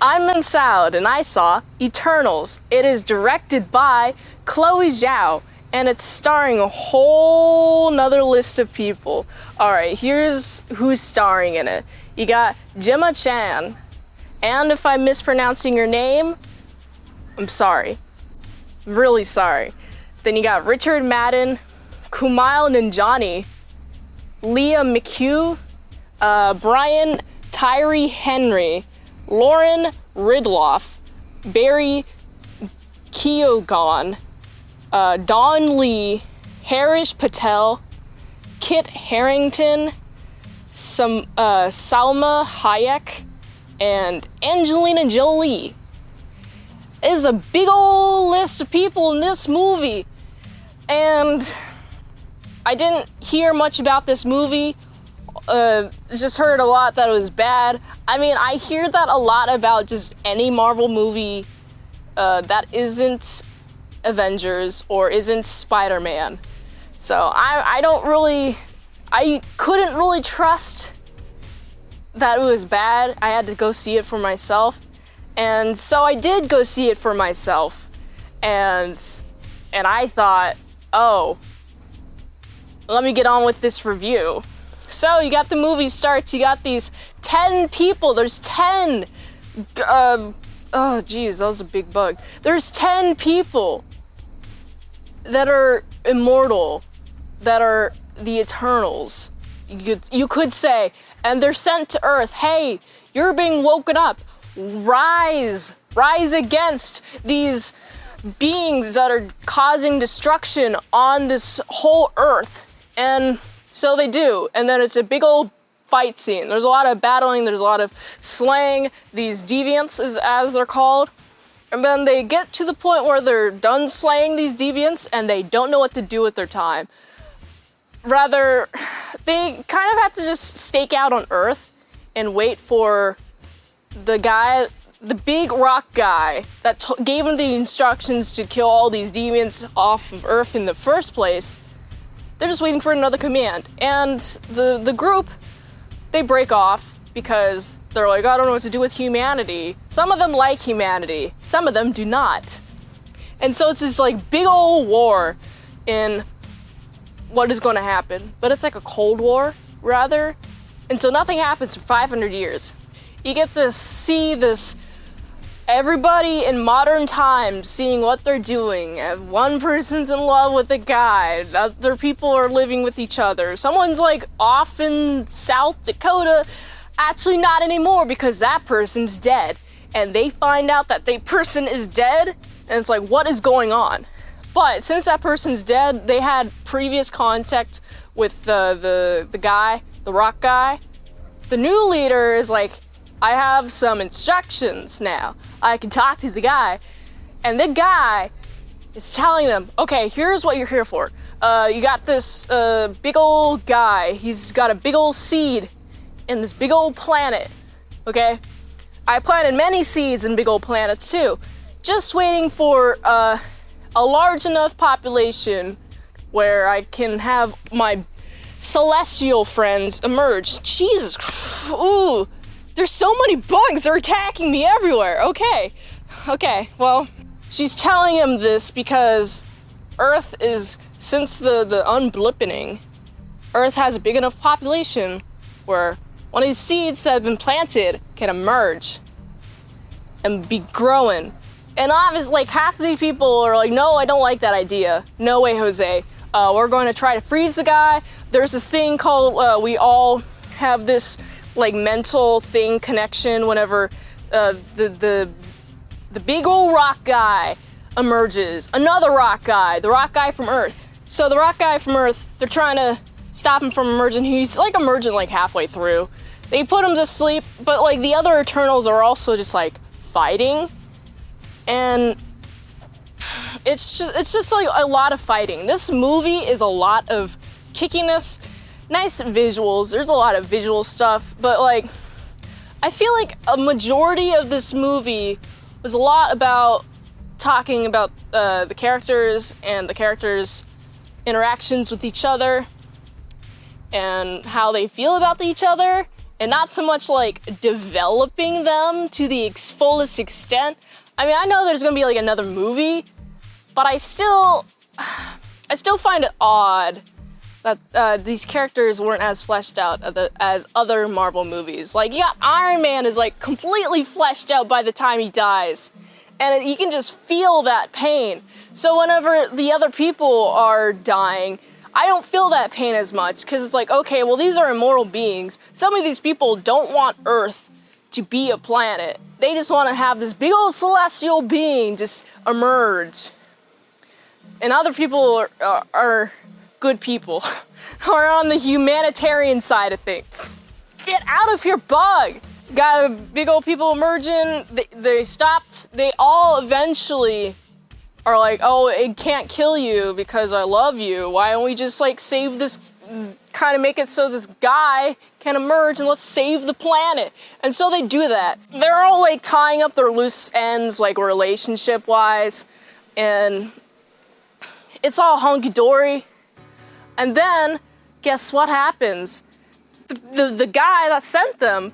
I'm Mint Salad, and I saw Eternals. It is directed by Chloe Zhao, and it's starring a whole nother list of people. Alright, here's who's starring in it. You got Gemma Chan, and if I'm mispronouncing your name, I'm sorry. I'm really sorry. Then you got Richard Madden, Kumail Nanjiani, Leah McHugh, Brian Tyree Henry, Lauren Ridloff, Barry Keoghan, Don Lee, Harish Patel, Kit Harington, Salma Hayek, and Angelina Jolie. It is a big old list of people in this movie, and I didn't hear much about this movie. Just heard a lot that it was bad. I mean, I hear that a lot about just any Marvel movie that isn't Avengers or isn't Spider-Man. So I couldn't really trust that it was bad. I had to go see it for myself. And so I did go see it for myself. And I thought, oh, let me get on with this review. So you got the movie starts, you got these 10 people, there's 10, oh geez, that was a big bug. There's 10 people that are immortal, that are the Eternals, you could say, and they're sent to Earth. Hey, you're being woken up, rise against these beings that are causing destruction on this whole Earth. And so they do, and then it's a big old fight scene. There's a lot of battling, there's a lot of slaying these deviants, as they're called. And then they get to the point where they're done slaying these deviants, and they don't know what to do with their time. Rather, they kind of have to just stake out on Earth and wait for the guy, the big rock guy, that gave them the instructions to kill all these deviants off of Earth in the first place. They're just waiting for another command. And the group, they break off because they're like, I don't know what to do with humanity. Some of them like humanity, some of them do not. And so it's this like big old war in what is going to happen. But it's like a Cold War, rather. And so nothing happens for 500 years. You get see this everybody in modern times seeing what they're doing. One person's in love with a guy, other people are living with each other. Someone's like off in South Dakota, actually not anymore because that person's dead. And they find out that the person is dead, and it's like, what is going on? But since that person's dead, they had previous contact with the guy, the rock guy. The new leader is like, I have some instructions now. I can talk to the guy. And the guy is telling them, okay, here's what you're here for. You got this big old guy. He's got a big old seed in this big old planet, okay? I planted many seeds in big old planets too. Just waiting for a large enough population where I can have my celestial friends emerge. Jesus Christ, ooh. There's so many bugs, they're attacking me everywhere. Okay, well, she's telling him this because Earth is, since the unblippening, Earth has a big enough population where one of these seeds that have been planted can emerge and be growing. And obviously, like, half of these people are like, no, I don't like that idea. No way, Jose. We're going to try to freeze the guy. There's this thing called, we all have this like mental thing connection whenever the big old rock guy emerges. Another rock guy, the rock guy from Earth. So the rock guy from Earth, they're trying to stop him from emerging. He's like emerging like halfway through. They put him to sleep, but like the other Eternals are also just like fighting. And it's just like a lot of fighting. This movie is a lot of kickiness. Nice visuals, there's a lot of visual stuff, but like, I feel like a majority of this movie was a lot about talking about the characters and the characters' interactions with each other and how they feel about each other and not so much like developing them to the fullest extent. I mean, I know there's gonna be like another movie, but I still find it odd that these characters weren't as fleshed out as other Marvel movies. Like, you got Iron Man is like completely fleshed out by the time he dies, and you can just feel that pain. So whenever the other people are dying, I don't feel that pain as much, because it's like, okay, well, these are immortal beings. Some of these people don't want Earth to be a planet. They just want to have this big old celestial being just emerge. And other people are good people, are on the humanitarian side of things. Get out of here, bug! Got a big old people emerging, they stopped, they all eventually are like, oh, it can't kill you because I love you. Why don't we just like save this, kind of make it so this guy can emerge and let's save the planet. And so they do that. They're all like tying up their loose ends, like relationship wise, and it's all hunky-dory. And then, guess what happens? The guy that sent them,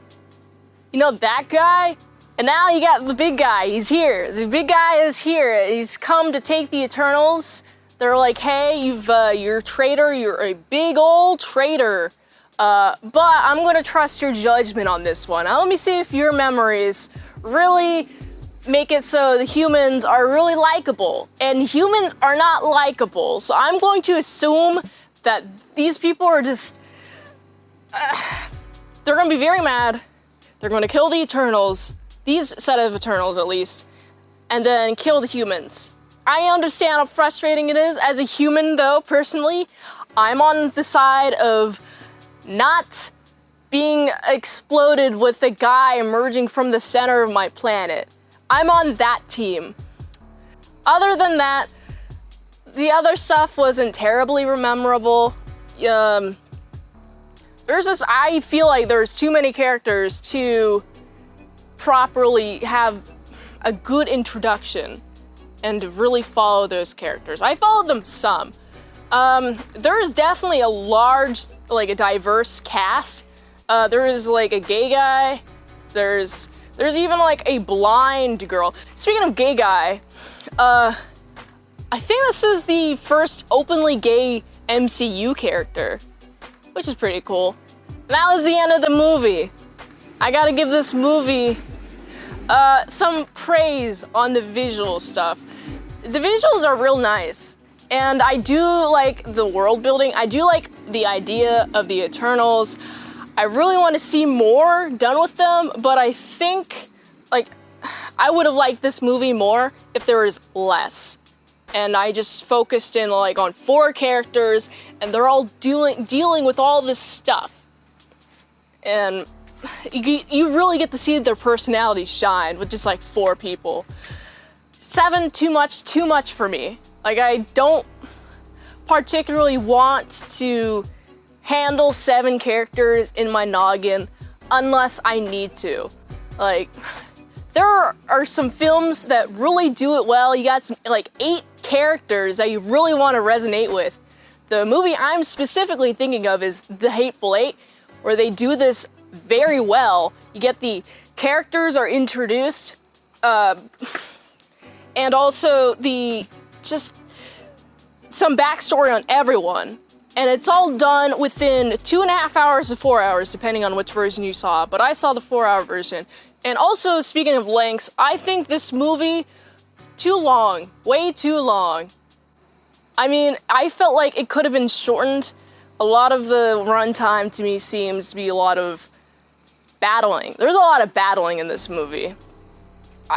you know, that guy? And now you got the big guy, he's here. The big guy is here. He's come to take the Eternals. They're like, hey, you're a traitor, you're a big old traitor. But I'm gonna trust your judgment on this one. Now let me see if your memories really make it so the humans are really likable. And humans are not likable. So I'm going to assume that these people are just, they're gonna be very mad. They're gonna kill the Eternals, these set of Eternals at least, and then kill the humans. I understand how frustrating it is. As a human though, personally, I'm on the side of not being exploded with a guy emerging from the center of my planet. I'm on that team. Other than that, the other stuff wasn't terribly memorable. I feel like there's too many characters to properly have a good introduction and to really follow those characters. I followed them some. There is definitely a large, like a diverse cast. There is like a gay guy. There's even like a blind girl. Speaking of gay guy, I think this is the first openly gay MCU character, which is pretty cool. That was the end of the movie. I gotta give this movie some praise on the visual stuff. The visuals are real nice, and I do like the world building. I do like the idea of the Eternals. I really want to see more done with them, but I think like I would have liked this movie more if there was less. And I just focused in like on 4 characters, and they're all dealing with all this stuff. And you really get to see their personalities shine with just like 4 people. 7, too much for me. Like, I don't particularly want to handle 7 characters in my noggin unless I need to. Like, there are some films that really do it well. You got some, like 8 characters that you really want to resonate with. The movie I'm specifically thinking of is The Hateful Eight, where they do this very well. You get the characters are introduced, and also just some backstory on everyone. And it's all done within 2.5 hours to 4 hours, depending on which version you saw. But I saw the 4-hour version. And also, speaking of lengths, I think this movie, too long. Way too long. I mean, I felt like it could have been shortened. A lot of the runtime to me seems to be a lot of battling. There's a lot of battling in this movie.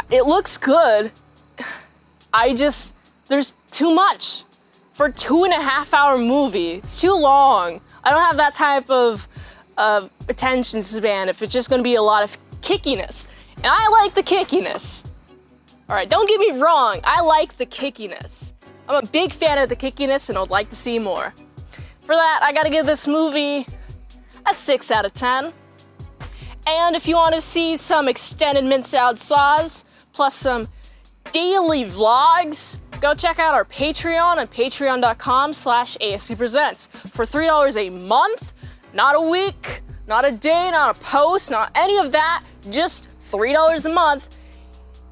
It looks good. There's too much. For a 2.5-hour movie, it's too long. I don't have that type of attention span if it's just gonna be a lot of kickiness. And I like the kickiness. Alright, don't get me wrong, I like the kickiness. I'm a big fan of the kickiness and I'd like to see more. For that, I gotta give this movie a 6 out of 10. And if you want to see some extended mint salad saws, plus some daily vlogs, go check out our Patreon at patreon.com/ASEPresents. For $3 a month, not a week, not a day, not a post, not any of that, just $3 a month.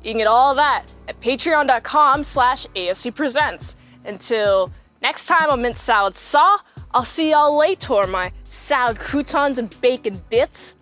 You can get all of that at patreon.com/ASEpresents. Until next time on Mint Salad Saw, I'll see y'all later, my salad croutons and bacon bits.